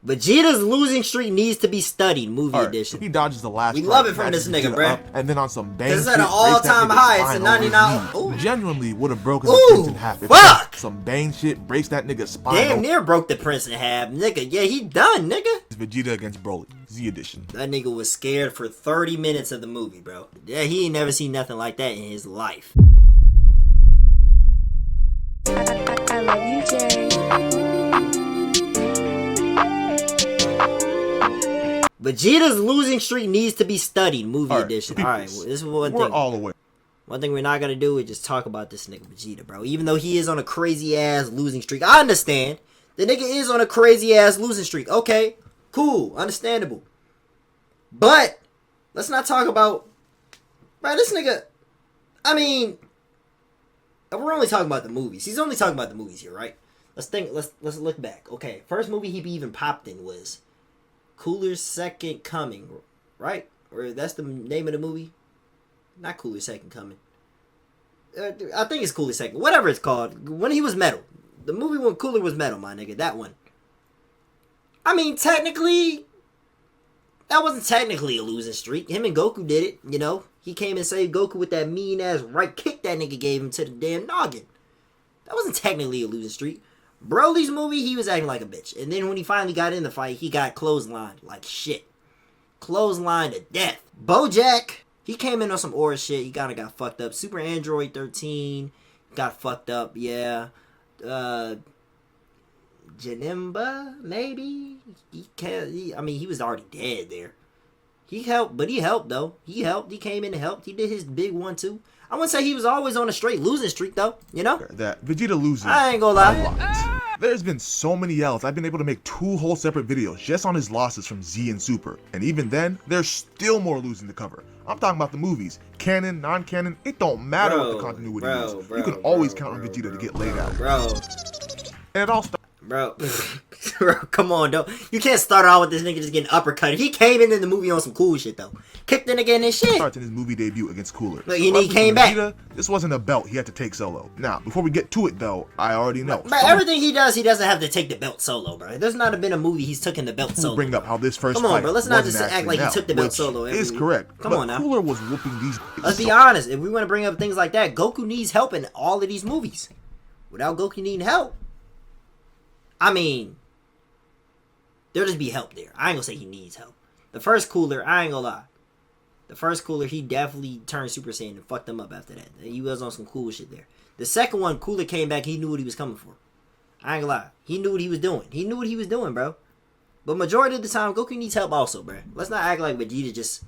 Vegeta's losing streak needs to be studied. Movie edition. He dodges the last. We love it from this nigga, bruh. And then on some bang This is at an all-time high. It's a 99. Genuinely would have broken the prince in half. Fuck! Some bang shit breaks that nigga's spine. Damn near broke the prince in half, nigga. Yeah, he done, nigga. Vegeta against Broly, Z edition. That nigga was scared for 30 minutes of the movie, bro. Yeah, he ain't never seen nothing like that in his life. I love you, Jerry. Vegeta's losing streak needs to be studied. Movie edition. Alright, well, this is one thing. We're all aware. One thing we're not gonna do is just talk about this nigga Vegeta, bro. Even though he is on a crazy ass losing streak. I understand. The nigga is on a crazy ass losing streak. Okay, cool, understandable. But let's not talk about, bro, this nigga. I mean, we're only talking about the movies. He's only talking about the movies here, right? Let's look back. Okay, first movie he even popped in was Cooler's Second Coming, right? Or that's the name of the movie? Not Cooler's Second Coming. I think it's Cooler's Second. Whatever it's called. When he was metal. The movie when Cooler was metal, my nigga. That one. I mean, technically, that wasn't technically a losing streak. Him and Goku did it, you know. He came and saved Goku with that mean-ass right kick that nigga gave him to the damn noggin. That wasn't technically a losing streak. Broly's movie, he was acting like a bitch. And then when he finally got in the fight, he got clotheslined like shit. Clotheslined to death. Bojack, he came in on some aura shit. He kind of got fucked up. Super Android 13 got fucked up, yeah. Janemba, maybe? I mean, he was already dead there. He helped, but he helped, though. He helped. He came in and helped. He did his big 1-2. I wouldn't say he was always on a straight losing streak, though. You know? That Vegeta loses. I ain't gonna lie. There's been so many L's, I've been able to make 2 whole separate videos just on his losses from Z and Super. And even then, there's still more losing to cover. I'm talking about the movies. Canon, non-canon, it don't matter what the continuity is. You can always count on Vegeta to get laid out. And it all starts. Bro, come on, though. You can't start out with this nigga just getting uppercut. He came in the movie on some cool shit, though. Kicked in again and shit. Starts in his movie debut against Cooler. But he came back. This wasn't a belt he had to take solo. Now, before we get to it, though, I already know. But everything he does, he doesn't have to take the belt solo, bro. There's not been a movie he's taken the belt solo. Bring up how this first Come on, fight bro. Let's not just act like he took the belt solo. Is correct. Come on now. Cooler was whooping these. Let's be honest. If we want to bring up things like that, Goku needs help in all of these movies. Without Goku needing help, I mean, there'll just be help there. I ain't gonna say he needs help. The first Cooler, I ain't gonna lie. The first Cooler, he definitely turned Super Saiyan and fucked him up after that. He was on some cool shit there. The second one, Cooler came back, he knew what he was coming for. I ain't gonna lie. He knew what he was doing. He knew what he was doing, bro. But majority of the time, Goku needs help also, bro. Let's not act like Vegeta just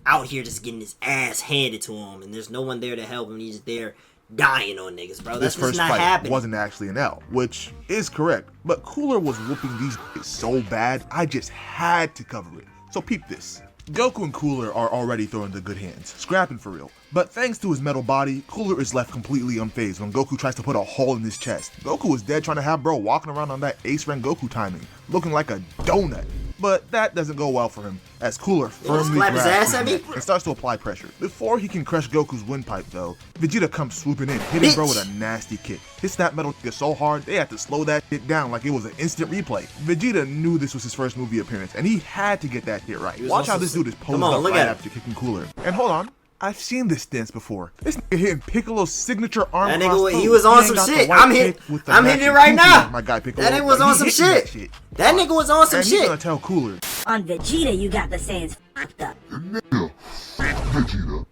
out here just getting his ass handed to him and there's no one there to help him. He's just there dying on niggas, bro. That's just not happening. Wasn't actually an L, which is correct. But Cooler was whooping these so bad, I just had to cover it. So peep this. Goku and Cooler are already throwing the good hands, scrapping for real. But thanks to his metal body, Cooler is left completely unfazed when Goku tries to put a hole in his chest. Goku is dead trying to have bro walking around on that Ace Rengoku timing, looking like a donut. But that doesn't go well for him, as Cooler firmly grabs his neck and starts to apply pressure. Before he can crush Goku's windpipe though, Vegeta comes swooping in, hitting bro with a nasty kick. Hits that metal nigga so hard, they had to slow that shit down like it was an instant replay. Vegeta knew this was his first movie appearance, and he had to get that hit right. Watch how this dude is posed up right after kicking Cooler. And hold on, I've seen this dance before. This nigga hitting Piccolo's signature arm cross. That nigga, he was on some shit. I'm hitting it right now. My guy Piccolo. That nigga was on some shit. That nigga was on some shit. He's gonna tell Cooler. On Vegeta, you got the Saiyans fucked up. Nigga, fake Vegeta,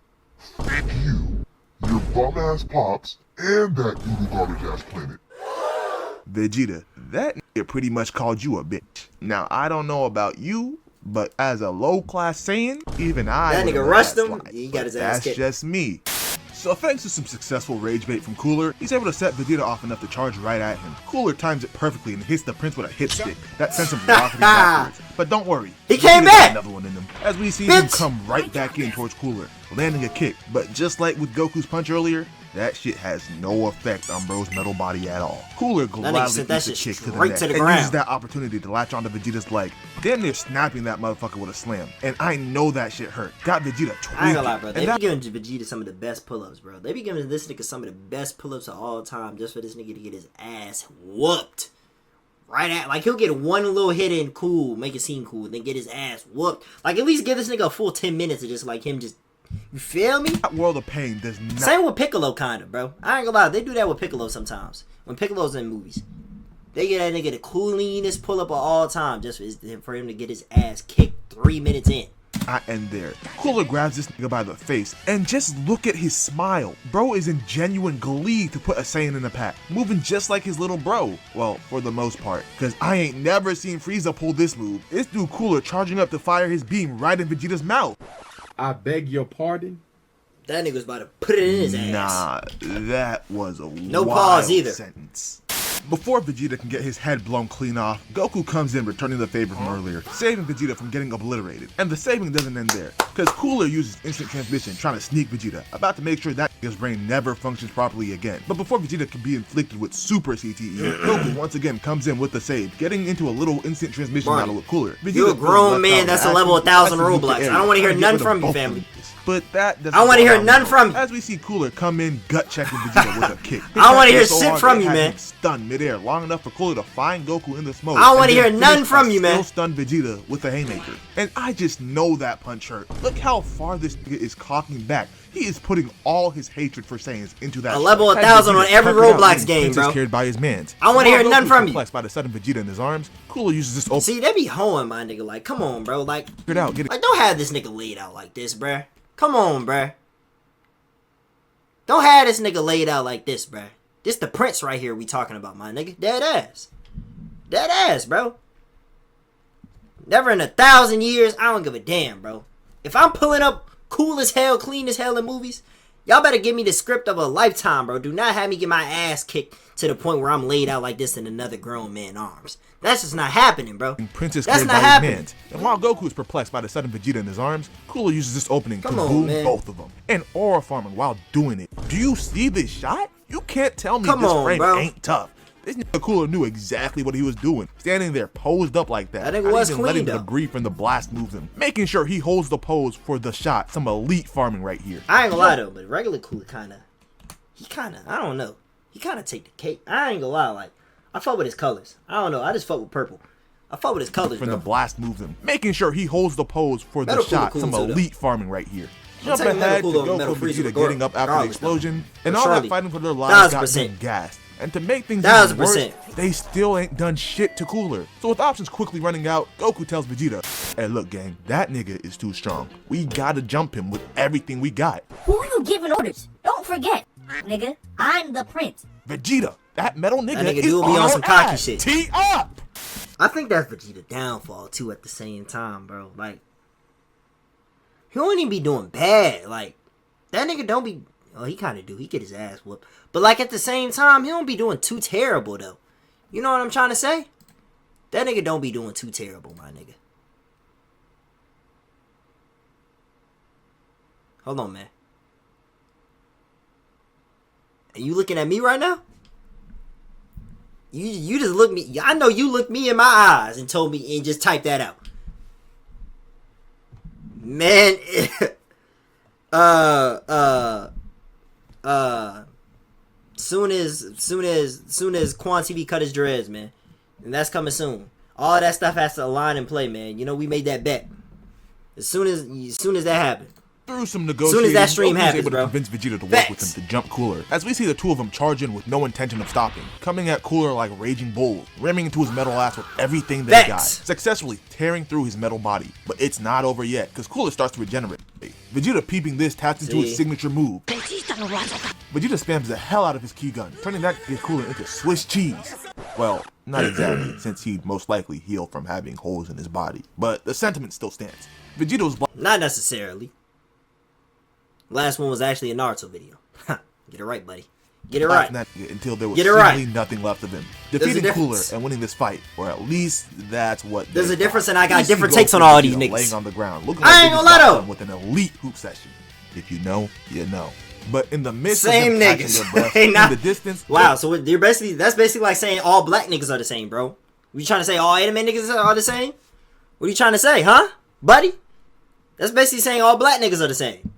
fake you, your bum ass pops, and that doodle garbage ass planet. Vegeta, that nigga pretty much called you a bitch. Now, I don't know about you, but as a low-class Saiyan, even I that nigga rushed him. He got his ass kicked. That's just me. So thanks to some successful rage bait from Cooler, he's able to set Vegeta off enough to charge right at him. Cooler times it perfectly and hits the prince with a hit stick. That sends him rocketing backwards. But don't worry, he came back! Another one in him, as we see him come right back in towards Cooler, landing a kick. But just like with Goku's punch earlier, that shit has no effect on bro's metal body at all. Cooler gladly eats a kick to the neck and uses that opportunity to latch onto Vegeta's leg, damn near snapping that motherfucker with a slam. And I know that shit hurt. Got Vegeta tweaking. I ain't gonna lie, bro. They be giving Vegeta some of the best pull-ups, bro. They be giving this nigga some of the best pull-ups of all time just for this nigga to get his ass whooped. Right at, like, he'll get one little hit in, cool, make it seem cool, then get his ass whooped. Like, at least give this nigga a full 10 minutes of just, like, him just, you feel me? That World of Pain does not. Same with Piccolo, kind of, bro. I ain't gonna lie, they do that with Piccolo sometimes. When Piccolo's in movies. They get that nigga the coolest pull-up of all time just for him to get his ass kicked 3 minutes in. I end there. Cooler grabs this nigga by the face, and just look at his smile. Bro is in genuine glee to put a Saiyan in the pack, moving just like his little bro. Well, for the most part, cause I ain't never seen Frieza pull this move. This dude Cooler charging up to fire his beam right in Vegeta's mouth. I beg your pardon? That nigga was about to put it in his ass. Nah, that was a No wild pause either. sentence. Before Vegeta can get his head blown clean off, Goku comes in returning the favor from earlier, saving Vegeta from getting obliterated. And the saving doesn't end there, cause Cooler uses instant transmission trying to sneak Vegeta, about to make sure that nigga's brain never functions properly again. But before Vegeta can be inflicted with super CTE, Goku once again comes in with the save, getting into a little instant transmission battle with Cooler. You a grown man that's a level 1000 Roblox. I don't want to hear none from you, family. But that doesn't I want to hear none from you. As we see Cooler come in gut checking Vegeta with a kick. I don't want to hear shit from you, man. Stunned midair long enough for Cooler to find Goku in the smoke. I don't want to hear none from you, man. Still stunned Vegeta with a haymaker. And I just know that punch hurt. Look how far this nigga is cocking back. He is putting all his hatred for Saiyans into that. A level 1000 on every Roblox game, bro. Carried by his mans. I want to hear none from you. Perplexed by the sudden Vegeta in his arms, Cooler uses this open. See, they be hoeing my nigga. Like, come on, bro. Like, Get it. don't have this nigga laid out like this, bruh. Come on, bruh. Don't have this nigga laid out like this, bruh. This the prince right here we talking about, my nigga. Dead ass. Dead ass, bro. Never in 1,000 years. I don't give a damn, bro. If I'm pulling up cool as hell, clean as hell in movies, y'all better give me the script of a lifetime, bro. Do not have me get my ass kicked to the point where I'm laid out like this in another grown man's arms. That's just not happening, bro. Princess That's carried not by happening. his mans. And while Goku is perplexed by the sudden Vegeta in his arms, Cooler uses this opening Come to on, boom man. both of them. And aura farming while doing it. Do you see this shot? You can't tell me Come this on, frame bro. ain't tough. This nigga Cooler knew exactly what he was doing, standing there posed up like that. That nigga Not was even clean, letting though. the debris from the blast move him, making sure he holds the pose for the shot. Some elite farming right here. I ain't gonna lie though, but regular Cooler I don't know. He kinda take the cake. I ain't gonna lie, like, I fuck with his colors. I don't know, I just fuck with purple. I fuck with his colors, From bro. the blast move him, making sure he holds the pose for the Metal Cooler shot. cool Some too, though. elite farming right here. I'm Jump taking Metal ahead to Cooler over Goku Metal and Freezer Vegeta getting up after the regardless, though. explosion, and For all surely. that fighting for their lives got 1000%. them gassed. And to make things even worse, 1000%. they still ain't done shit to Cooler. So with options quickly running out, Goku tells Vegeta, "Hey, look, gang, that nigga is too strong. We gotta jump him with everything we got." Who are you giving orders? Don't forget, nigga, I'm the prince. Vegeta, that metal nigga, That nigga is do be on our some cocky ass. shit. Tee up! I think that's Vegeta downfall too at the same time, bro. Like, he don't even be doing bad. Like, that nigga don't be. Oh, he kind of do. He get his ass whooped. But like at the same time, he don't be doing too terrible though. You know what I'm trying to say? That nigga don't be doing too terrible, my nigga. Hold on, man. Are you looking at me right now? You just look me. I know you looked me in my eyes and told me and just typed that out. Man, soon as Quan TV cut his dreads, man, and that's coming soon. All that stuff has to align and play, man. You know we made that bet. As soon as that happened. Through some Soon negotiating, as that stream Goku's happens, able to bro. convince Vegeta to work with Facts. him to jump Cooler. As we see the two of them charge in with no intention of stopping, coming at Cooler like raging bulls, ramming into his metal ass with everything they got, Facts. successfully tearing through his metal body. But it's not over yet, because Cooler starts to regenerate. Vegeta peeping this taps into his See? signature move. Vegeta spams the hell out of his ki gun, turning that Cooler into Swiss cheese. Well, not exactly, since he'd most likely heal from having holes in his body. But the sentiment still stands. Vegeta was Not necessarily. Last one was actually a Naruto video. Get it right, buddy. Get it right. from that nigga until there was Get it right. seemingly nothing left of him. There's a Defeating Cooler difference. and winning this fight, or at least that's what There's they a difference, thought. and I got We see different Goku takes on and all these Vegeta niggas. laying on the ground, looking I like ain't they gonna just lie, got though. done with an elite hoop session. If you know, you know. But in the midst Same of them catching niggas. their breath, They in not- the distance, Wow, so that's basically like saying all black niggas are the same, bro. You trying to say all anime niggas are the same? What are you trying to say, huh, buddy? That's basically saying all black niggas are the same.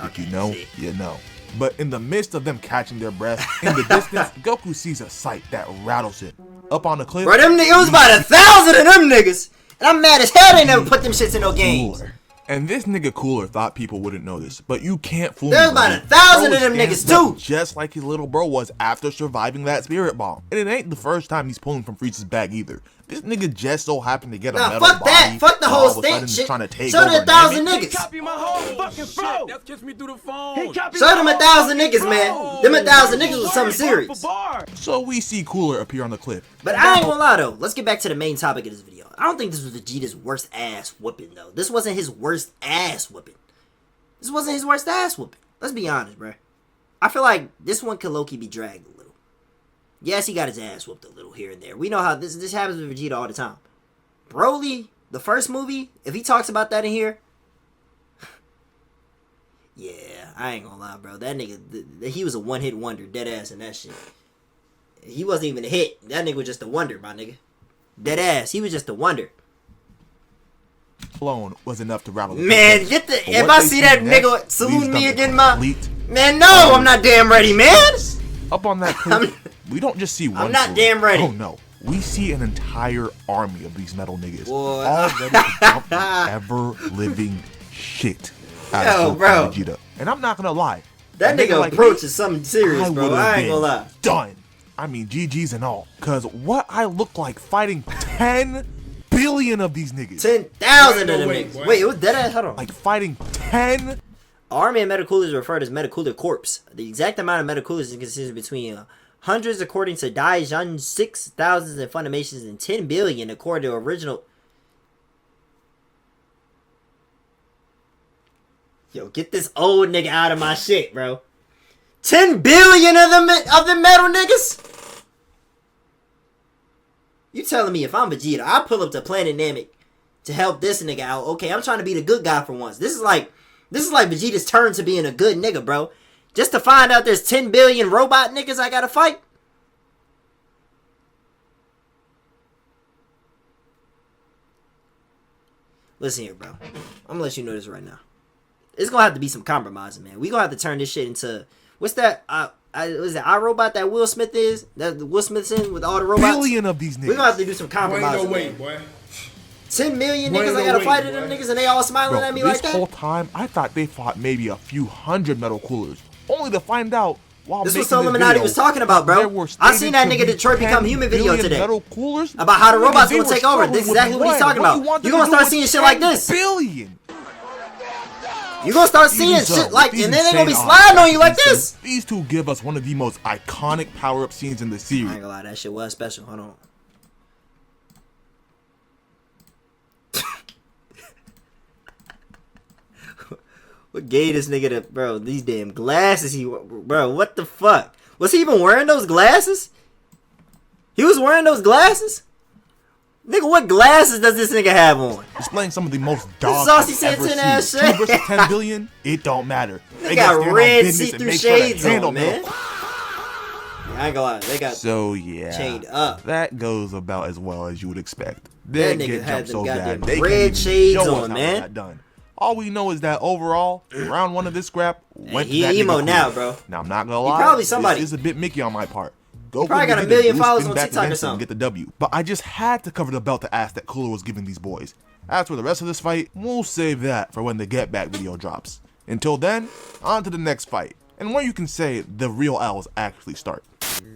if you know, see. you know. But in the midst of them catching their breath, in the distance, Goku sees a sight that rattles him. up on the cliff. Bro, them niggas was about 1,000 of them niggas. And I'm mad as hell they never put them shits in no games. Cooler. And this nigga Cooler thought people wouldn't notice, but you can't fool me. There's about 1,000 of them niggas too. Just like his little bro was after surviving that spirit bomb. And it ain't the first time he's pulling from Frieza's bag either. This nigga just so happened to get a metal fuck body. that. Fuck the whole stink shit. Show them 1,000 niggas. Copy my whole fucking phone. That kissed me through the phone. Show them 1,000 niggas, man. Them 1,000 niggas was something serious. So we see Cooler appear on the cliff. But I ain't gonna lie though. Let's get back to the main topic of this video. I don't think this was Vegeta's worst ass whooping though. This wasn't his worst ass whooping. This wasn't his worst ass whooping. Let's be honest, bruh. I feel like this one could low-key be dragged a little. Yes, he got his ass whooped a little here and there. We know how this happens with Vegeta all the time. Broly, the first movie, if he talks about that in here, yeah, I ain't gonna lie, bro. That nigga, he was a one-hit wonder, dead ass in that shit. He wasn't even a hit. That nigga was just a wonder, my nigga. Dead ass. He was just a wonder. Alone was enough to rattle the Man, cookies. get the. But If what I they see that next nigga saluting leaves me them again, my. complete Man, no, I'm not damn ready, man. Up on that cliff, we don't just see one. I'm not Cooler. damn ready. Oh no, we see an entire army of these metal niggas. Boy. All ready to dump the ever-living shit out Yo, of bro. Vegeta. And I'm not gonna lie. That a nigga like approach me, is something serious, bro. would've I ain't been gonna lie. Done. I mean, GG's and all. Cause what I look like fighting 10 billion of these niggas. 10,000 of them Wait, niggas. boy. Wait, it was dead ass. Hold on. Like fighting 10. Army of Metacoolers are referred as Metacooler Corps. The exact amount of Metacoolers is consistent between hundreds according to Daijun, 6,000 in Funimations, and 10 billion according to original. Yo, get this old nigga out of my shit, bro. 10 billion of them metal niggas? You telling me if I'm Vegeta, I pull up to Planet Namek to help this nigga out. Okay, I'm trying to be the good guy for once. This is like Vegeta's turn to being a good nigga, bro. Just to find out there's 10 billion robot niggas I gotta fight. Listen here, bro. I'm gonna let you know this right now. It's gonna have to be some compromising, man. We gonna have to turn this shit into what's that? Was it iRobot that Will Smith is? That Will Smith's in with all the robots. Billion of these niggas. We gonna have to do some Boy, ain't compromising. no way, man. boy. 10 million Boy, niggas ain't I no gotta way, fight at them boy. niggas and they all smiling Bro, at me this like that. whole time, I thought they fought maybe a few hundred metal coolers, only to find out while This making was what Illuminati video, was talking about, there bro. were I seen that stated nigga to be Detroit Become 10 Human video billion today. Metal coolers, About how the robots They gonna were take over. This is exactly what he's talking about. You gonna start seeing shit like this. Billion. You gonna start seeing Even so, shit like, these and then they gonna be insane sliding on you like odds, this. These two give us one of the most iconic power-up scenes in the I series. ain't gonna lie, that shit was special. Hold on. What gave this nigga the bro? These damn glasses bro. What the fuck? Was he even wearing those glasses? He was wearing those glasses. Nigga, what glasses does this nigga have on? Displaying some of the most dog Saucy I've ever Santana ass seen. shit. 2 versus 10 billion, it don't matter. They got stand on red business and see-through make sure that shades handle on, man. milk. I ain't gonna lie, they got So yeah, chained up. that goes about as well as you would expect. That They nigga get had jumped them so goddamn bad. They red can't even shades show us on, how man. they got done. All we know is that overall, round 1 of this scrap went he to that emo nigga now, Cooler. bro. Now I'm not gonna lie, probably somebody. This is a bit Mickey on my part. Goku probably got a and Vegeta billion do followers spin on back TikTok or against him and something. get the W. But I just had to cover the belt to ass that Cooler was giving these boys. As for the rest of this fight, we'll save that for when the Get Back video drops. Until then, on to the next fight, and where you can say the real L's actually start.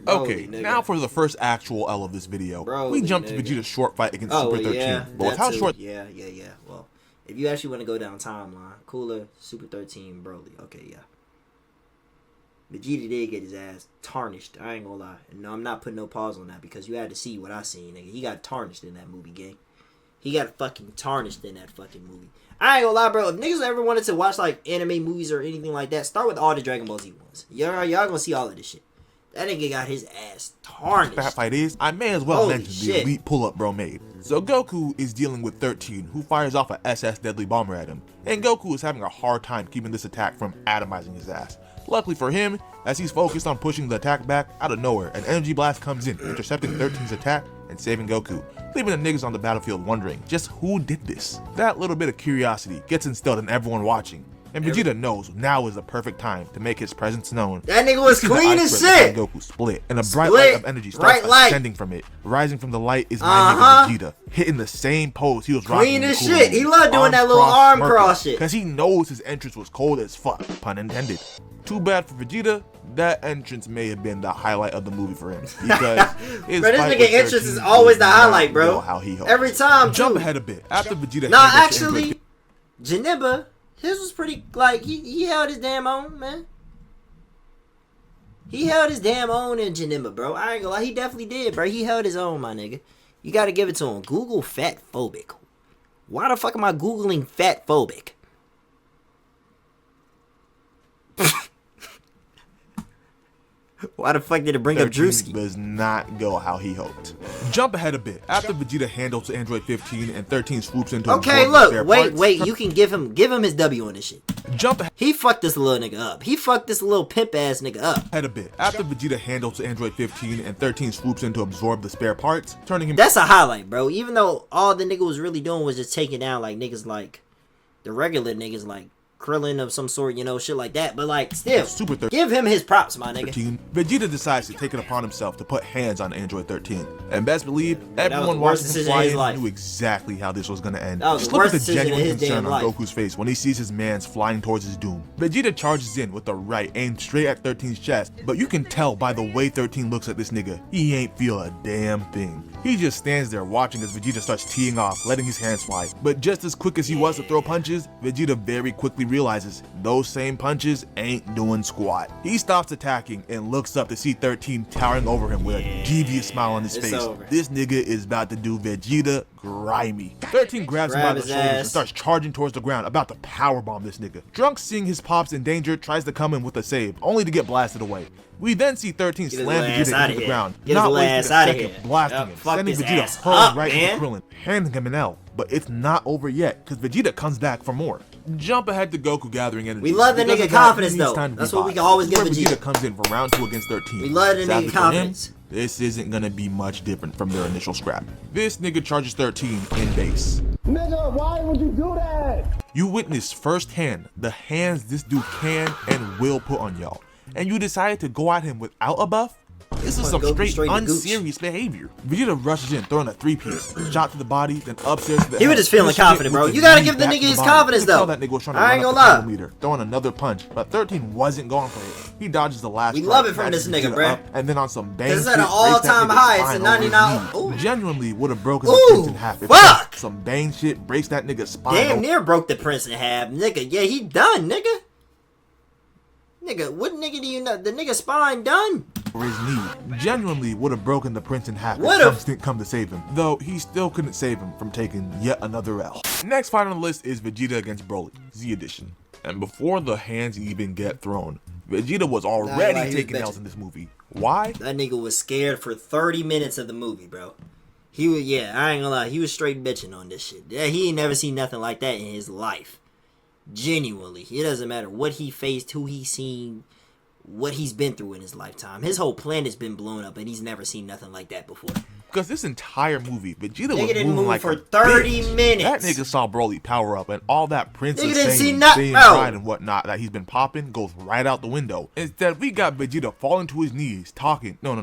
Okay, nigga. now for the first actual L of this video. we Broly, jump to nigga. Vegeta's short fight against Oh, Super 13. yeah. But with that how too. short Yeah. Well, if you actually want to go down timeline, Cooler, Super 13, Broly. Okay, yeah. Vegeta did get his ass tarnished. I ain't gonna lie. No, I'm not putting no pause on that because you had to see what I seen, nigga. He got tarnished in that movie, gang. He got fucking tarnished in that fucking movie. I ain't gonna lie, bro. If niggas ever wanted to watch like anime movies or anything like that, start with all the Dragon Ball Z ones. Y'all gonna see all of this shit. That nigga got his ass tarnished. that fight is, I may as well Holy mention shit. the elite pull-up bro made. So Goku is dealing with 13, who fires off a SS Deadly Bomber at him, and Goku is having a hard time keeping this attack from atomizing his ass. Luckily for him, as he's focused on pushing the attack back, out of nowhere, an energy blast comes in, intercepting 13's attack and saving Goku, leaving the niggas on the battlefield wondering just who did this. That little bit of curiosity gets instilled in everyone watching, And Vegeta knows now is the perfect time to make his presence known. That nigga was clean as shit. Goku split, and a bright light of energy starts ascending from it. Rising from the light is my nigga Vegeta, hitting the same pose he was rocking. Clean as shit. He loved doing that little arm cross shit. Because he knows his entrance was cold as fuck, pun intended. Too bad for Vegeta, that entrance may have been the highlight of the movie for him. Because his bro, this nigga entrance is always the highlight, bro. How he every time, jump ahead a bit. After Vegeta. Nah, actually, Janemba, his was pretty, like, he held his damn own, man. He held his damn own in Janemba, bro. I ain't gonna lie, he definitely did, bro. He held his own, my nigga. You gotta give it to him. Google fat phobic. Why the fuck am I Googling fat phobic? Why the fuck did it bring up Drewski? Does not go how he hoped. Jump ahead a bit. After Vegeta handles Android 15 and 13 swoops into okay, look, wait, you can give him his W on this shit. Jump ahead. He fucked this little nigga up. He fucked this little pimp ass nigga up. Ahead a bit. After Vegeta handles Android 15 and 13 swoops in to absorb the spare parts, turning him. That's a highlight, bro. Even though all the nigga was really doing was just taking down like niggas like the regular niggas like Krillin of some sort, you know, shit like that. But like, still, give him his props, my nigga. Vegeta decides to take it upon himself to put hands on Android 13. And best believe, everyone watching him fly knew exactly how this was gonna end. Just look at the genuine concern on Goku's face when he sees his mans flying towards his doom. Vegeta charges in with the right, aimed straight at 13's chest, but you can tell by the way 13 looks at this nigga, he ain't feel a damn thing. He just stands there watching as Vegeta starts teeing off, letting his hands fly. But just as quick as he was to throw punches, Vegeta very quickly realizes those same punches ain't doing squat. He stops attacking and looks up to see 13 towering over him with a devious smile on his face. This nigga is about to do Vegeta grimy. 13 grabs him by the shoulders and starts charging towards the ground, about to powerbomb this nigga. Trunks, seeing his pops in danger, tries to come in with a save, only to get blasted away. We then see 13 slam Vegeta into the ground, not wasting a second, blasting him, sending Vegeta hurling right into Krillin, handing him an L. But it's not over yet, because Vegeta comes back for more. Jump ahead to Goku gathering energy. We love the nigga confidence though. That's what we can always give Vegeta. Vegeta comes in for round 2 against 13. We love the nigga confidence. This isn't gonna be much different from their initial scrap. This nigga charges 13 in base. Nigga, why would you do that? You witnessed firsthand the hands this dude can and will put on y'all, and you decided to go at him without a buff? This is some straight unserious behavior. Vegeta rushes in, throwing a 3-piece, shot to the body, then upstairs to the He was just feeling confident, bro. You gotta give the nigga his confidence, though. That nigga was trying to I ain't gonna lie. Meter, throwing another punch, but 13 wasn't going for it. He dodges the last. We love it from this nigga, bro. And then on some bang, this is at an all-time high. It's a 99. Genuinely would have broken the prince in half. Fuck! Some bang shit breaks that nigga's spine. Damn near broke the prince in half, nigga. Yeah, he done, nigga. Nigga, what nigga do you know? The nigga spine done. For his knee, genuinely would have broken the prince in half if Trunks didn't come to save him. Though he still couldn't save him from taking yet another L. Next fight on the list is Vegeta against Broly, Z Edition. And before the hands even get thrown, Vegeta was already taking L's in this movie. Why? That nigga was scared for 30 minutes of the movie, bro. He was, yeah, I ain't gonna lie, he was straight bitching on this shit. Yeah, he ain't never seen nothing like that in his life. Genuinely. It doesn't matter what he faced, who he's seen, what he's been through in his lifetime. His whole planet's been blown up and he's never seen nothing like that before. Because this entire movie, Vegeta was didn't moving move like for a 30 bitch. minutes. That nigga saw Broly power up and all that Prince Nigga is didn't see saying, nothing, pride and whatnot that he's been popping goes right out the window. Instead, we got Vegeta falling to his knees, talking. No.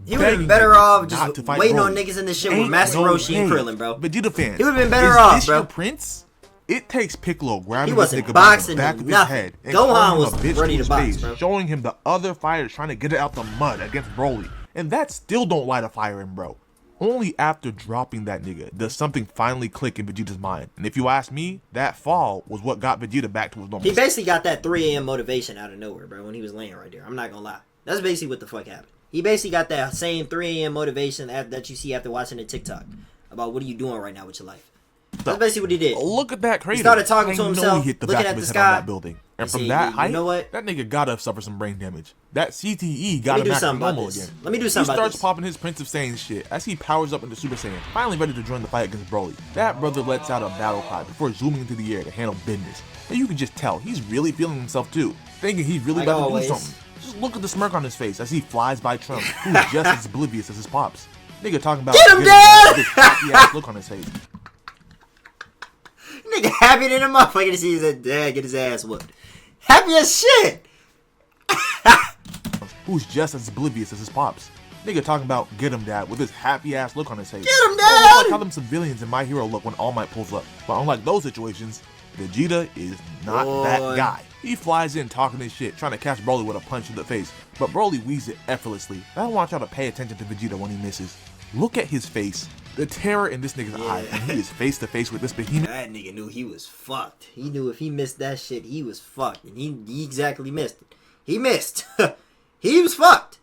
He would have been better off just waiting on niggas in this shit with Master Roshi and Krillin, bro. Vegeta fans, he would have been better off, bro. Your Prince? It takes Piccolo grabbing this nigga by the back of his head and Gohan was was ready to box, face, bro. showing him the other fighters trying to get it out the mud against Broly. And that still don't light a fire in bro. Only after dropping that nigga does something finally click in Vegeta's mind. And if you ask me, that fall was what got Vegeta back to his normal. He basically got that 3 a.m. motivation out of nowhere, bro, when he was laying right there. I'm not gonna lie. That's basically what the fuck happened. He basically got that same 3 a.m. motivation that you see after watching the TikTok about what are you doing right now with your life. That's basically what he did. Look at that crater. He started talking to himself, He hit the looking back at of the his sky. head on that building. And from that height, you know what? That nigga gotta suffer some brain damage. That CTE got him back to normal again. Let me do something He about starts popping his Prince of Saiyan shit as he powers up into Super Saiyan, finally ready to join the fight against Broly. That brother lets out a battle cry before zooming into the air to handle business. And you can just tell he's really feeling himself too, thinking he's really about to do something. Just look at the smirk on his face as he flies by Trunks, who's just as oblivious as his pops. Nigga talking about get him, Dad! This happy ass look on his face. Nigga happy than a motherfucker to see his dad get his ass whooped. Happy as shit. Who's just as oblivious as his pops. Nigga talking about get him dad with his happy ass look on his face. Get him, Like dad. how them civilians in My Hero look when All Might pulls up. But unlike those situations, Vegeta is not that guy. He flies in talking his shit, trying to catch Broly with a punch in the face. But Broly weaves it effortlessly. I want y'all to pay attention to Vegeta when he misses. Look at his face. The terror in this nigga's eye when he is face to face with this behemoth. That nigga knew he was fucked. He knew if he missed that shit, he was fucked. And he exactly missed it. He missed. He was fucked.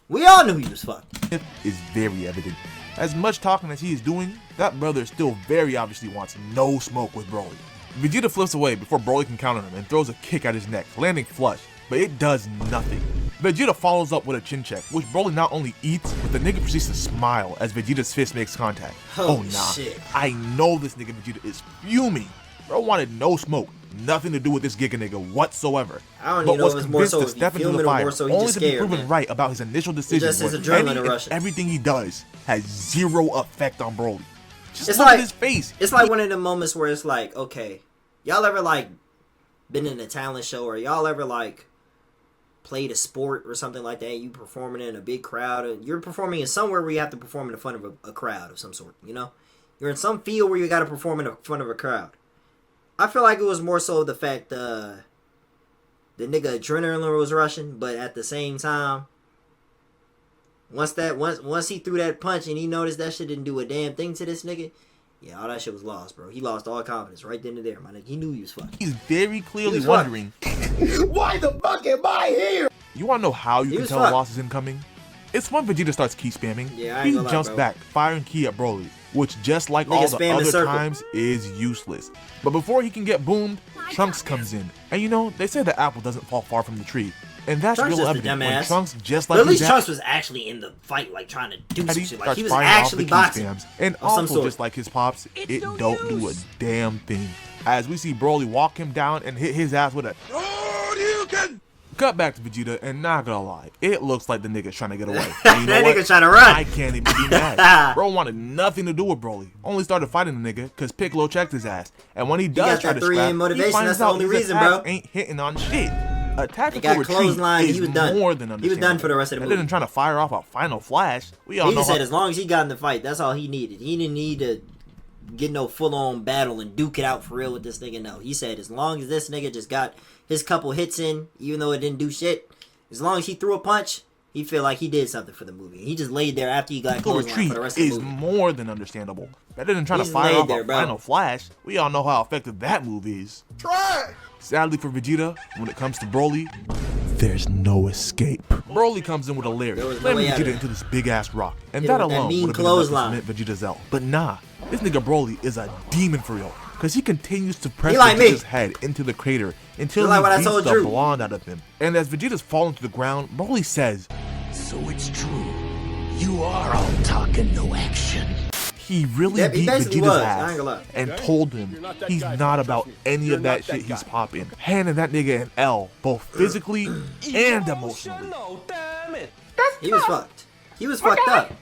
We all knew he was fucked. Is very evident. As much talking as he is doing, that brother still very obviously wants no smoke with Broly. Vegeta flips away before Broly can counter him and throws a kick at his neck, landing flush, but it does nothing. Vegeta follows up with a chin check, which Broly not only eats, but the nigga proceeds to smile as Vegeta's fist makes contact. Holy nah, shit. I know this nigga Vegeta is fuming. Bro wanted no smoke, nothing to do with this Giga nigga whatsoever. I don't but even know was if it's more convinced so to if he step into fuming the or fire, more so he only just to be scared, proven man. right about his initial decision. just his where adrenaline any and rushing. everything he does has zero effect on Broly. Just It's look like at his face. It's like one of the moments where it's like, okay, y'all ever like been in a talent show, or y'all ever like played a sport or something like that? You performing in a big crowd, and you're performing in somewhere where you have to perform in front of a crowd of some sort. You know, you're in some field where you got to perform in front of a crowd. I feel like it was more so the fact the nigga adrenaline was rushing, but at the same time, once he threw that punch and he noticed that shit didn't do a damn thing to this nigga, yeah, all that shit was lost, bro. He lost all confidence right then and there, my nigga. He knew he was fucked. He's very clearly was wondering, Why the fuck am I here? you wanna know how you He can was tell a fucked. loss is incoming? It's when Vegeta starts key spamming. Yeah, I ain't he gonna lie, jumps bro. back, firing key at Broly, which just like Nigga all the spamming other circle. times is useless. But before he can get boomed, Trunks comes in. And you know, they say the apple doesn't fall far from the tree. And that's Trunks real just a evident when dumbass. Trunks, just But like at least his Trunks was actually in the fight, like trying to do some daddy, shit. Like starts he was firing off the actually key boxing. spams. And of some also, sort. just like his pops, it don't do a damn thing. As we see Broly walk him down and hit his ass with a cut back to Vegeta, and not gonna lie, it looks like the nigga's trying to get away. And you know That what? nigga trying to run. I can't even be mad. Bro wanted nothing to do with Broly. Only started fighting the nigga because Piccolo checked his ass. And when he does got try that to 3 scrap, in motivation, he finds that's the out only his reason, attacks bro. ain't hitting on shit. A He tactical got retreat clothesline, is he was done. more than He was done for the rest of the That movie. isn't trying to fire off a final flash. We all He know just how said as long as he got in the fight, that's all he needed. He didn't need to get no full-on battle and duke it out for real with this nigga. No, he said as long as this nigga just got his couple hits in, even though it didn't do shit, as long as he threw a punch, he feel like he did something for the movie. He just laid there after he got tactical clothesline retreat for the rest of the is movie. more than understandable. Better than trying He's to fire laid off there, a bro. final flash. We all know how effective that move is. Try. Sadly for Vegeta, when it comes to Broly, there's no escape. Broly comes in with a There lariat, was no slamming way out of Vegeta it. into this big ass rock, and Hit that him with that alone mean would have been enough to clothesline. cement Vegeta's L. But nah, this nigga Broly is a demon for real, cause he continues to press He like me. Vegeta's head into the crater until He like he what I beats told the Drew. blonde out of him. And as Vegeta's falling to the ground, Broly says, So it's true. You are all talk and no action. he really Yeah, he beat basically Vegeta's was, I ain't gonna lie. ass and told him he's not about any of that shit he's popping. Handing that nigga an L, both physically and emotionally. He was fucked. He was fucked up.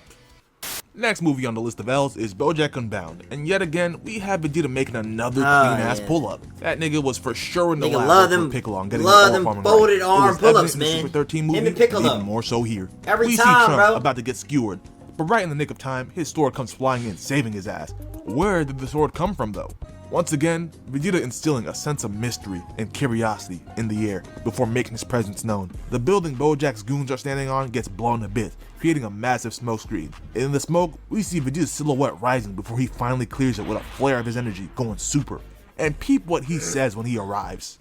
Next movie on the list of L's is BoJack Unbound, and yet again we have Vegeta making another Oh, clean ass yeah. pull up. That nigga was for sure in the Nigga lab love working them- with Piccolo on getting love the them farming folded right. arm It was pull-ups, evident in the man. Super 13 Him movie, and and Piccolo. even more so here. Every we time, see Trunks bro. about to get skewered, but right in the nick of time, his sword comes flying in, saving his ass. Where did the sword come from though? Once again, Vegeta instilling a sense of mystery and curiosity in the air before making his presence known. The building BoJack's goons are standing on gets blown to bits, creating a massive smoke screen. In the smoke, we see Vegeta's silhouette rising before he finally clears it with a flare of his energy, going super. And peep what he says when he arrives.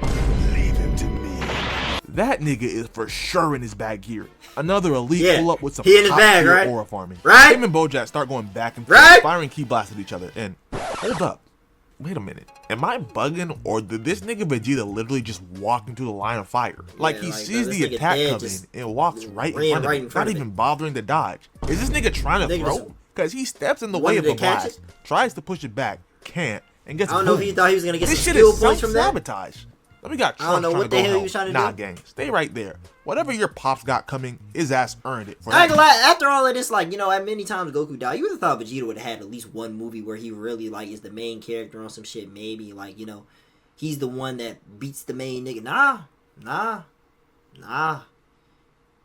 Leave him to me. That nigga is for sure in his bag here. Another elite Yeah, pull up with some he in his top bag, tier right? aura farming. Right? Him and BoJack start going back and forth, Right? firing key blasts at each other. And hold up. Wait a minute. Am I bugging, or did this nigga Vegeta literally just walk into the line of fire? Like Yeah, he like, sees bro, this the nigga attack dead, coming just and walks right in ran front of right it, in front not of even it. bothering to dodge. Is this nigga trying to Nigga throw? just Because he steps in the way wanted of to the catch blast, it? tries to push it back, can't, and gets I don't know if he boomed. thought he was gonna get This some shit skill is points from that. self-sabotage. Then we got I don't Trunks know trying what to the go hell help. you trying to Nah, do. gang, stay right there. Whatever your pops got coming, his ass earned it. For I ain't that. gonna lie, after all of this, like, you know, at many times Goku died, you would have thought Vegeta would have had at least one movie where he really, like, is the main character on some shit. Maybe, like, you know, he's the one that beats the main nigga. Nah.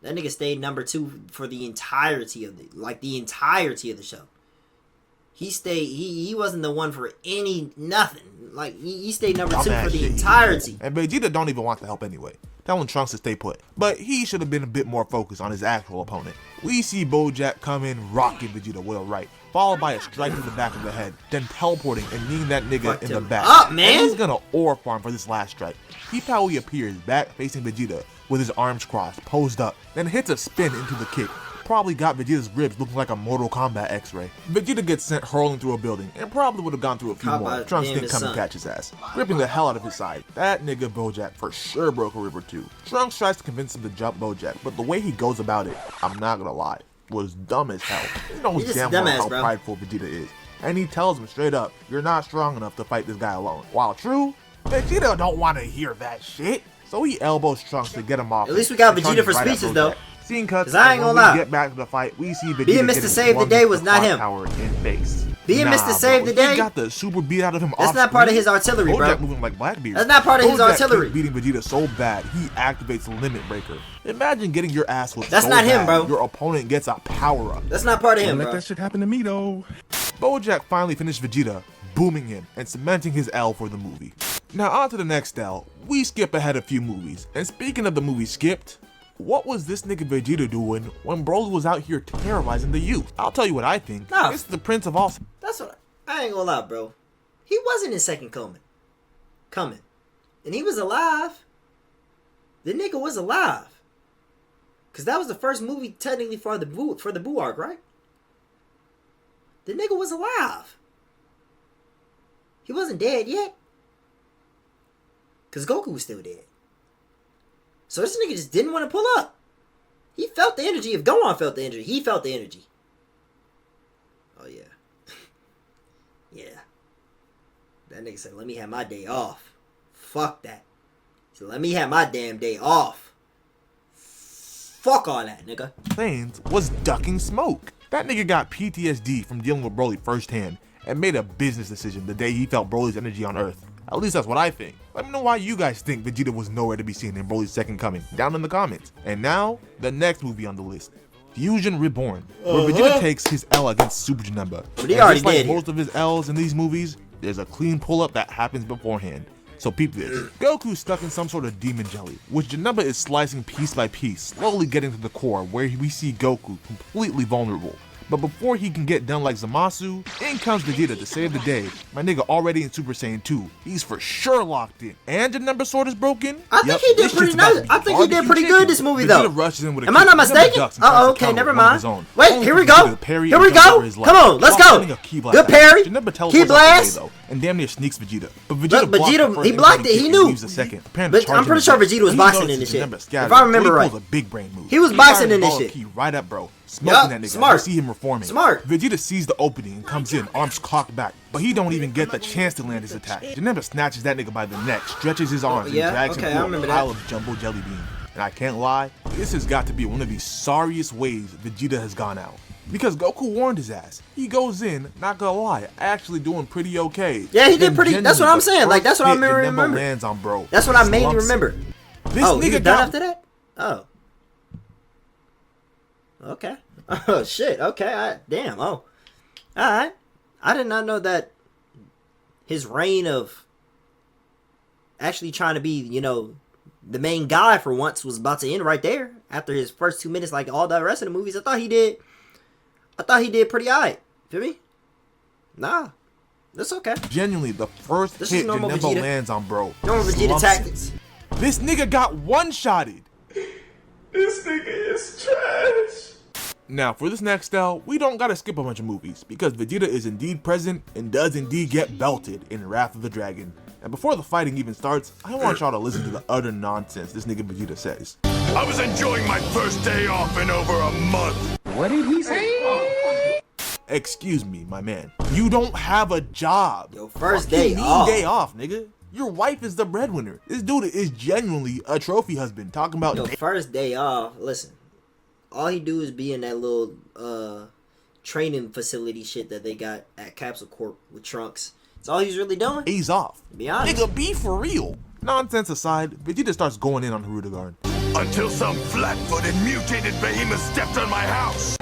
That nigga stayed number 2 for the entirety of the show. He stayed, he wasn't the one for nothing. Like, he stayed number 2 for the entirety. And Vegeta don't even want the help anyway, telling Trunks to stay put. But he should have been a bit more focused on his actual opponent. We see Bojack come in rocking Vegeta well right, followed by a strike to the back of the head, then teleporting and kneeing that nigga Fucked in the him back. up, man. And he's gonna ore farm for this last strike. He probably appears back facing Vegeta with his arms crossed, posed up, then hits a spin into the kick. Probably got Vegeta's ribs looking like a Mortal Kombat X-ray. Vegeta gets sent hurling through a building and probably would have gone through a few more if Trunks didn't come and catch his ass, ripping the hell out of his side. That nigga Bojack for sure broke a rib or two. Trunks tries to convince him to jump Bojack, but the way he goes about it, I'm not gonna lie, was dumb as hell. He knows damn well how prideful Vegeta is, and he tells him straight up, "You're not strong enough to fight this guy alone." While true, Vegeta don't want to hear that shit, so he elbows Trunks to get him off. At least we got Vegeta for speeches though. Scene cuts. I ain't gonna lie. Get back to the fight. We see Vegeta Being Mr. Save the Day was not him. Being Mr. Save the Day, he got the super beat out of him. That's not part of his artillery, bro. Bojack moving like Blackbeard. That's not part of his artillery. Beating Vegeta so bad, he activates the limit breaker. Imagine getting your ass whipped. That's so not him, bad, bro. Your opponent gets a power up. That's not part of him, Don't let bro. that shit happen to me though. Bojack finally finished Vegeta, booming him and cementing his L for the movie. Now on to the next L. We skip ahead a few movies. And speaking of the movie skipped, what was this nigga Vegeta doing when Broly was out here terrorizing the youth? I'll tell you what I think. Nah. It's the Prince of all. That's what I ain't gonna lie, bro. He wasn't in second coming, and he was alive. The nigga was alive, cause that was the first movie technically for the Buu arc, right? The nigga was alive. He wasn't dead yet, cause Goku was still dead. So this nigga just didn't want to pull up. He felt the energy. If Gohan felt the energy, he felt the energy. Oh yeah. Yeah. That nigga said, let me have my day off. Fuck that. He said, let me have my damn day off. Fuck all that, nigga. Planes was ducking smoke. That nigga got PTSD from dealing with Broly firsthand and made a business decision the day he felt Broly's energy on Earth. At least that's what I think. Let me know why you guys think Vegeta was nowhere to be seen in Broly's second coming, down in the comments. And now, the next movie on the list, Fusion Reborn, where Vegeta takes his L against Super Janemba. But he already just like did most of his L's in these movies, there's a clean pull-up that happens beforehand. So peep this. Goku's stuck in some sort of demon jelly, which Janemba is slicing piece by piece, slowly getting to the core, where we see Goku completely vulnerable. But before he can get done like Zamasu, in comes Vegeta to save the day. My nigga already in Super Saiyan 2. He's for sure locked in. And Janemba's sword is broken? I think he did pretty nice. I think he did pretty good this movie though. Rushes in with a Am I kick. not Janemba mistaken? ducks and tries to Okay, counter never with one of mind. his own. Wait, Only here for we Vegeta go. to parry Here and we jump go. over his life. Come on, let's While go. sending a key blast Good out. parry. Janemba Key teleports out the blast. way, though, and damn near sneaks Vegeta. But But Vegeta blocked the Vegeta, first he blocked impact it. He kick knew. and leaves the second, preparing to But charge I'm pretty him sure back. Vegeta was He boxing notices in this shit. Janemba scattered, If I remember so he right. pulls a big brain move. He was He boxing fires in this ball shit. key right up, bro. Smoking Yup, that nigga. smart. You see him reforming. Smart. Vegeta sees the opening and comes in, arms cocked back, but he don't even get the chance to land his attack. Janemba snatches that nigga by the neck, stretches his arms, yeah? and drags Okay, I him through remember a that. pile of jumbo jelly beans. And I can't lie, this has got to be one of the sorriest ways Vegeta has gone out. Because Goku warned his ass. He goes in, not gonna lie, actually doing pretty okay. Yeah, he did Then pretty. That's what genuinely I'm saying. Like that's what I first hit Janemba remember. lands on bro. That's what I mainly Slumps him. remember. This Oh, you nigga done got after that? Oh. Okay. Oh shit. Okay. Damn. Oh. All right. I did not know that his reign of actually trying to be, you know, the main guy for once was about to end right there after his first 2 minutes, like all the rest of the movies. I thought he did pretty alright. Feel me? Nah. That's okay. genuinely the first This is hit normal Janemba Vegeta. lands on bro. Normal Vegeta slumps tactics. him. This nigga got one-shotted. This nigga is trash. Now, for this next style, we don't gotta skip a bunch of movies, because Vegeta is indeed present and does indeed get belted in Wrath of the Dragon. And before the fighting even starts, I want y'all to listen to the utter nonsense this nigga Vegeta says. I was enjoying my first day off in over a month. What did he say? Excuse me, my man. You don't have a job. Yo, first What you day mean off. day off, nigga. Your wife is the breadwinner. This dude is genuinely a trophy husband. Talking about Yo, first day off, listen. All he do is be in that little training facility shit that they got at Capsule Corp with Trunks. That's all he's really doing. He's off. To be honest. Nigga, be for real. Nonsense aside, Vegeta starts going in on Hirudegarn. Until some flat-footed mutated behemoth stepped on my house.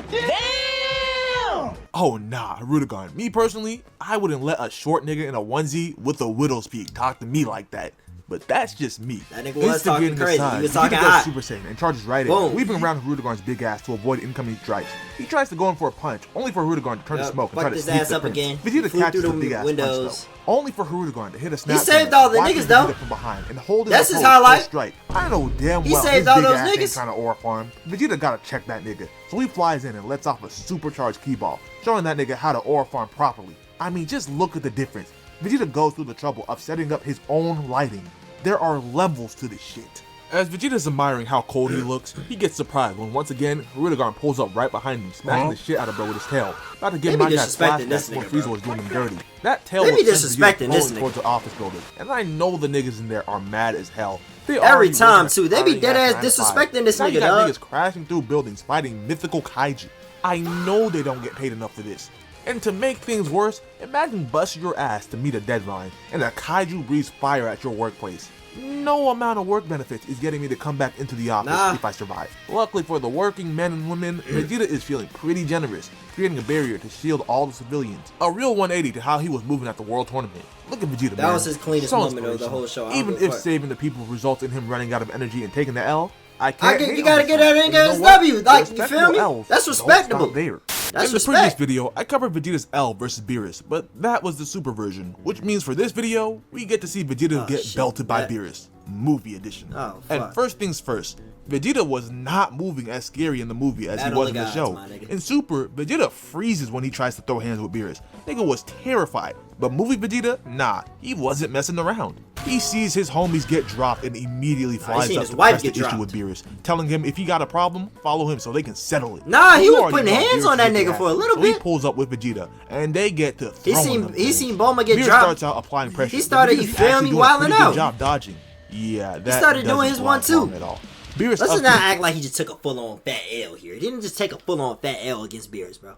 Oh nah, Hirudegarn. Me personally, I wouldn't let a short nigga in a onesie with a widow's peak talk to me like that. But that's just me. That nigga was talking crazy. He was talking Vegeta hot. goes Super Saiyan and charges right Boom. in, weaving around Hirudegarn's big ass to avoid incoming strikes. He tries to go in for a punch, only for Hirudegarn to turn to smoke and try to his sneak ass the up prince. again. Vegeta Flew catches through the the big ass windows. punch though, only for Hirudegarn to hit a snap. saved all the watching niggas, though. Vegeta from behind and holding That's the his pose highlight. for a strike. I know damn He well saved his all big those ass ain't niggas. trying to aura farm. Vegeta gotta check that nigga, so he flies in and lets off a supercharged key ball, showing that nigga how to aura farm properly. I mean, just look at the difference. Vegeta goes through the trouble of setting up his own lighting. There are levels to this shit. As Vegeta's admiring how cold he looks, he gets surprised when once again, Hirudegarn pulls up right behind him, smacking the shit out of bro with his tail. About to give They be my guy disrespecting this flashbacks when nigga, Frieza bro. was doing him dirty. That tail They be was sent disrespecting Vegeta this flowing nigga. towards the office building. And I know the niggas in there are mad as hell. They Every already time, working too. They be a dead-ass 9 to 5. disrespecting this Now you nigga, got dog. niggas crashing through buildings fighting mythical kaiju. I know they don't get paid enough for this. And to make things worse, imagine busting your ass to meet a deadline and a kaiju breathes fire at your workplace. No amount of work benefits is getting me to come back into the office if I survive. Luckily for the working men and women, Vegeta is feeling pretty generous, creating a barrier to shield all the civilians. A real 180 to how he was moving at the World Tournament. Look at Vegeta, That man. was his cleanest So moment of the inspirational. whole show. I don't Even give a if fuck. saving the people results in him running out of energy and taking the L, I can't hate You on gotta this get guy. that nigga You know his what? W. Like, you Respectable feel me? L's That's don't stop respectable. there. That's In the previous respect. video, I covered Vegeta's L versus Beerus, but that was the super version, which means for this video, we get to see Vegeta get shit, belted by that- Beerus, movie edition. Oh, and fuck. first things first, Vegeta was not moving as scary in the movie as he Battle was of in the Gods, show. my nigga. In Super, Vegeta freezes when he tries to throw hands with Beerus. Nigga was terrified, but movie Vegeta, nah, he wasn't messing around. He sees his homies get dropped and immediately flies seen up his to wife press the get issue dropped. with Beerus, telling him if he got a problem, follow him so they can settle it. Nah, he You was already putting know hands Beerus on that is the nigga for a ass, little so he bit. pulls up with Vegeta, and they get to He throwing them things. seen Bulma get Beerus dropped. starts out applying pressure. He started, but you Vegeta's feel actually me, doing a wilding pretty good out. job dodging. Yeah, that started doing doesn't his fly one, too. wrong at all. Beerus Let's up not to- act like he just took a full-on fat L here. He didn't just take a full-on fat L against Beerus, bro.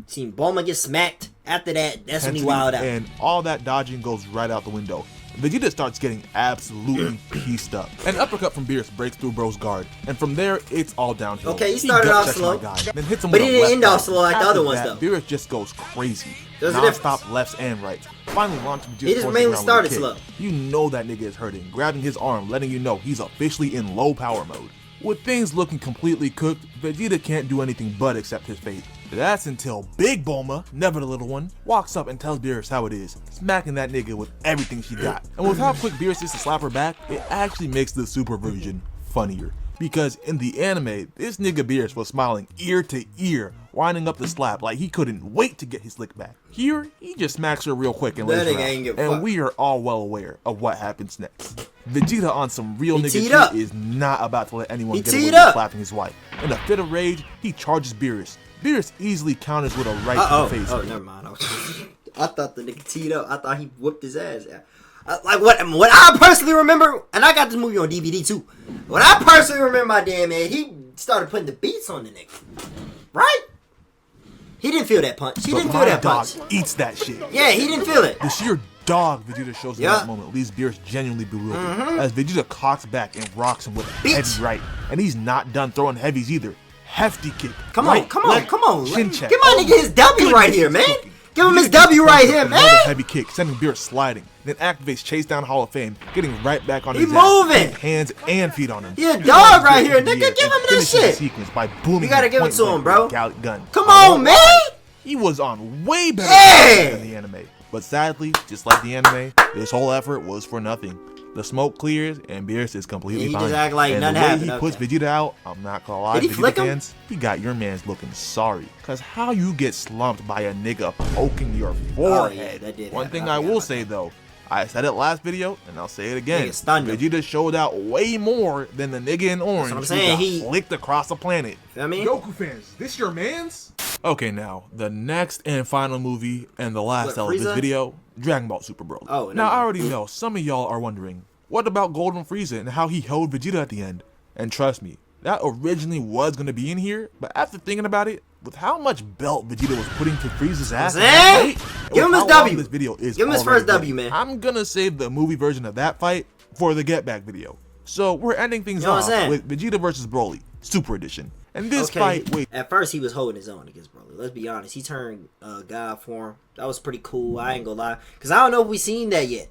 Seen Bulma get smacked. After that, that's when he wilded out. And all that dodging goes right out the window. Vegeta starts getting absolutely pieced up. An uppercut from Beerus breaks through bro's guard, and from there, it's all downhill. Okay, he started off gut checks slow, my guy, then hits him but with he a didn't left end off right. slow like the After other ones, that, though. Beerus just goes crazy. There's a Non-stop lefts and rights. Finally launching Vegeta He just towards the mainly ground with a started kick. slow. You know that nigga is hurting, grabbing his arm, letting you know he's officially in low power mode. With things looking completely cooked, Vegeta can't do anything but accept his fate. That's until Big Bulma, never the little one, walks up and tells Beerus how it is, smacking that nigga with everything she got. And with how quick Beerus is to slap her back, it actually makes the super version funnier. Because in the anime, this nigga Beerus was smiling ear to ear, winding up the slap like he couldn't wait to get his lick back. Here, he just smacks her real quick and That lays her nigga out. ain't give a And fuck. we are all well aware of what happens next. Vegeta on some real He nigga teed shit up. is not about to let anyone He get away teed with up. slapping his wife. In a fit of rage, he charges Beerus. Beerus easily counters with a right to the face. Oh, never mind. I thought the nigga teed up. I thought he whooped his ass. Like what I personally remember, and I got this movie on DVD too. What I personally remember, my damn man, he started putting the beats on the nigga, right? He didn't feel that punch. He But didn't feel my that dog punch. eats that shit. Yeah, he didn't feel it. The sheer dog Vegeta shows in Yeah. that moment leaves Beerus genuinely bewildered as Vegeta cocks back and rocks him with a Bitch. heavy right. And he's not done throwing heavies either. Hefty kick. Come right, on, come on, leg, come on. Shin check. Give my nigga his W right here, man. Give him his Vegeta W gets right punched here, with another man. heavy kick, sending Beerus sliding. Then activates Chase Down Hall of Fame, getting right back on He his ass. moving. with hands and feet on him. He a dog right here, In the nigga. air Give him and that finishes the shit. sequence by booming You gotta him give it point to him, blank bro. with a Gallic gun. Come I on, won't man. lie, he was on way better Yeah. than the anime. But sadly, just like the anime, this whole effort was for nothing. The smoke clears and Beerus is completely Yeah, he fine. just act like and nothing the way happened, he puts okay. Vegeta out, I'm not gonna lie, Did he Vegeta flick him? fans, he got your man's looking sorry. Cause how you get slumped by a nigga poking your forehead. that did One happen. thing I I forgot will about say though, I said it last video and I'll say it again. Nigga stunned him. Vegeta showed out way more than the nigga in orange I'm who saying. got He- flicked across the planet. Feel me? Goku fans, this your man's? Okay, now, the next and final movie and the last What, of this Frieza? video, Dragon Ball Super Broly. Oh, now, no. I already know some of y'all are wondering, what about Golden Frieza and how he held Vegeta at the end? And trust me, that originally was going to be in here, but after thinking about it, with how much belt Vegeta was putting to Frieza's ass, in that fight, give him his with how long W. this video is Give him his already first W, going, man. I'm gonna save the movie version of that fight for the Get Back video. So we're ending things You know what off I'm saying? with Vegeta versus Broly, Super Edition. And this Okay, fight, wait, at first he was holding his own against Broly. Let's be honest. He turned God form. That was pretty cool. I ain't gonna lie, cause I don't know if we seen that yet,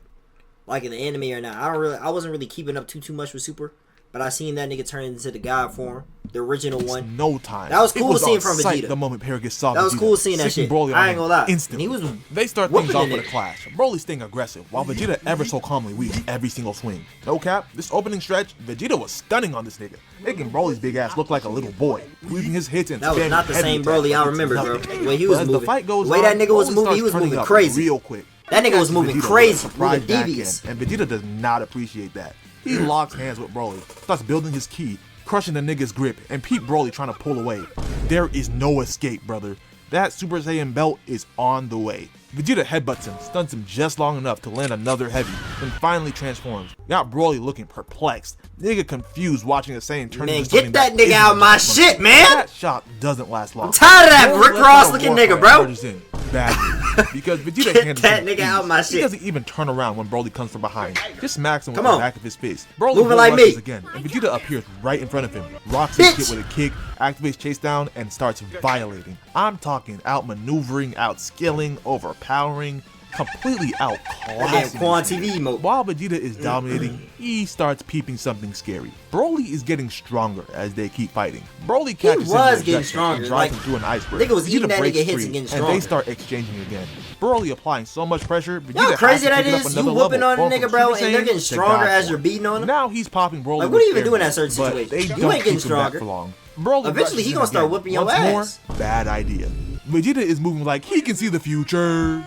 like in the anime or not. I wasn't really keeping up too much with Super, but I seen that nigga turn into the God form, the original one. no time. That was cool it was seeing on from sight Vegeta. the moment Paragus saw That was Vegeta, cool seeing that sicking shit. Broly on I ain't him gonna lie. instantly. He was They start whooping things off the with a nigga. clash. Broly staying aggressive, while Vegeta ever so calmly weaves every single swing. No cap, this opening stretch, Vegeta was stunning on this nigga, making Broly's big ass look like a little boy, weaving his hits and That was spamming not the heavy same attacks Broly I like it's remember, bro. nothing. The way he was But as moving. the fight goes The way on, that nigga was Broly moving, starts he was turning moving up crazy. real quick. That nigga was Catches moving Vegeta with a crazy, surprise moving backhand, devious. and Vegeta does not appreciate that. He locks hands with Broly, starts building his ki, crushing the nigga's grip, and peep Broly trying to pull away. There is no escape, brother. That Super Saiyan belt is on the way. Vegeta headbutts him, stuns him just long enough to land another heavy, then finally transforms. Got Broly looking perplexed. Nigga confused watching the Saiyan turn Man, into get something that nigga isn't out of my just shit, monkey. man! That shock doesn't last long. I'm tired of that Broly Rick lets Ross out a looking war nigga, cry bro. and charges in badly, because Vegeta Get handles that him nigga with out ease. my He shit. doesn't even turn around when Broly comes from behind. Just smacks him with Come the on. back of his face. Broly Moving like rushes me. again, and Vegeta appears right in front of him, rocks his Bitch. shit with a kick, activates chase down, and starts violating. I'm talking outmaneuvering, outskilling, overpowering, completely Damn outclassing. Quan TV emote. While Vegeta is dominating, he starts peeping something scary. Broly is getting stronger as they keep fighting. Broly catches him was with a getting jet stronger, and drives like, him through an iceberg. nigga was Vegeta eating that breaks nigga hits free, and getting and they stronger. start exchanging again. Broly applying so much pressure, Vegeta You know how crazy has to that take it up is? You another whooping level, on a going nigga, from bro, Super and they're Saiyan getting to stronger God as form. you're beating on them? Now he's popping Broly. Like, what with are you even air doing in that moves, certain but situation? they You don't ain't getting keep him back stronger. for long. Broly Eventually, rushes he in gonna start again. whooping your Once ass. More, bad idea. Vegeta is moving like he can see the future.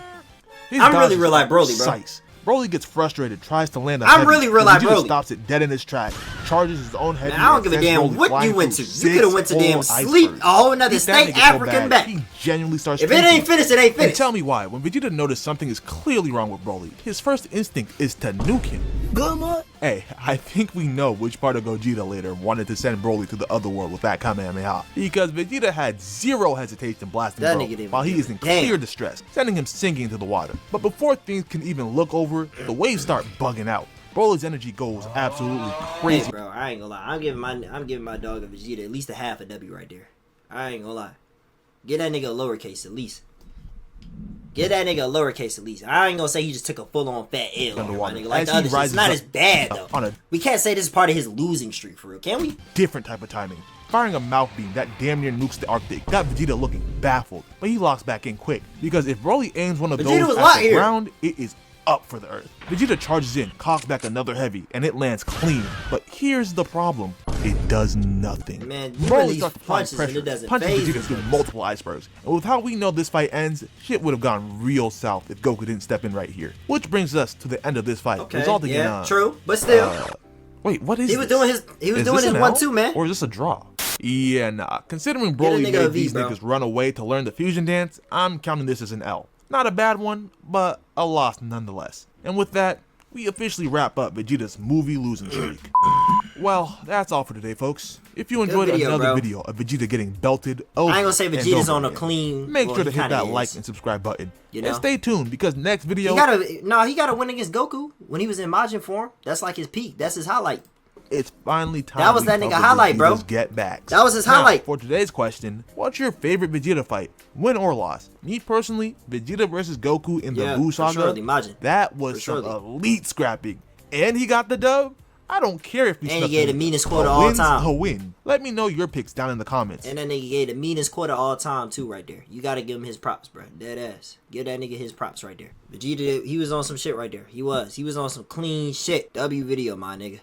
His I'm really dodges real like are Broly, bro. precise. Broly gets frustrated, tries to land a I'm heavy, really real but like Vegeta Broly. stops it dead in his tracks, charges his own heavy. Man, I don't and give a sends damn Broly what flying you went through to. You could have went to 6 damn whole sleep, icebergs. a whole nother Beat that state nigga so African bad, back. He genuinely starts If it ain't tweaking. finished, it ain't And finished. tell me why, when Vegeta noticed something is clearly wrong with Broly, his first instinct is to nuke him. Hey, I think we know which part of Gogeta later wanted to send Broly to the other world with that Kamehameha. Because Vegeta had zero hesitation blasting That Broly nigga didn't while he give is a in damn. clear distress, sending him sinking into the water. But before things can even look over, the waves start bugging out. Broly's energy goes absolutely Hey, crazy. bro, I ain't gonna lie. I'm giving my dog a Vegeta at least a half a W right there. I ain't gonna lie. Get that nigga a lowercase at least. Get that nigga a lowercase at least. I ain't gonna say he just took a full on fat L, my Underwater. nigga. Like As the he other shit. It's rises not up as bad though. on a We can't say this is part of his losing streak for real, can we? different type of timing. Firing a mouth beam that damn near nukes the Arctic got Vegeta looking baffled, but he locks back in quick because if Broly aims one of Vegeta those was at light the here. ground, it is up for the earth. Vegeta charges in, cocks back another heavy, and it lands clean. But here's the problem: it does nothing. Man, you Broly release starts applying punches and pressure, it doesn't punching faze Vegeta his through face. multiple icebergs. And with how we know this fight ends, shit would have gone real south if Goku didn't step in right here. Which brings us to the end of this fight, Okay, resulting in yeah, true, but still, wait, what is he was this? doing his Is doing this his an 1-2, man. Or is this a draw? Yeah, nah. Considering Get a Broly nigga a made V, these bro. niggas run away to learn the fusion dance, I'm counting this as an L. Not a bad one, but a loss nonetheless. And with that, we officially wrap up Vegeta's movie losing streak. Well, that's all for today, folks. If you enjoyed video, another bro. video of Vegeta getting belted over I ain't gonna say and Vegeta's over on a again, clean. make well, sure to he hit kinda that is. like and subscribe button. You know? And stay tuned because next video He gotta win against Goku when he was in Majin form. That's like his peak. That's his highlight. it's finally time. That was we that nigga cover highlight, bro. Vegeta's Get backs. That was his Now, highlight. for today's question, what's your favorite Vegeta fight, win or loss? Me personally, Vegeta versus Goku in the Yeah, Buu for Saga. surely, Majin. That was For some surely. elite scrapping, and he got the dub. I don't care if we And he snuck gave in. the meanest quote A of all win's time. A win. Let me know your picks down in the comments. And that nigga gave the meanest quarter all time too, right there. You gotta give him his props, bro. Dead ass. Give that nigga his props right there. Vegeta, he was on some shit right there. He was on some clean shit. W video, my nigga.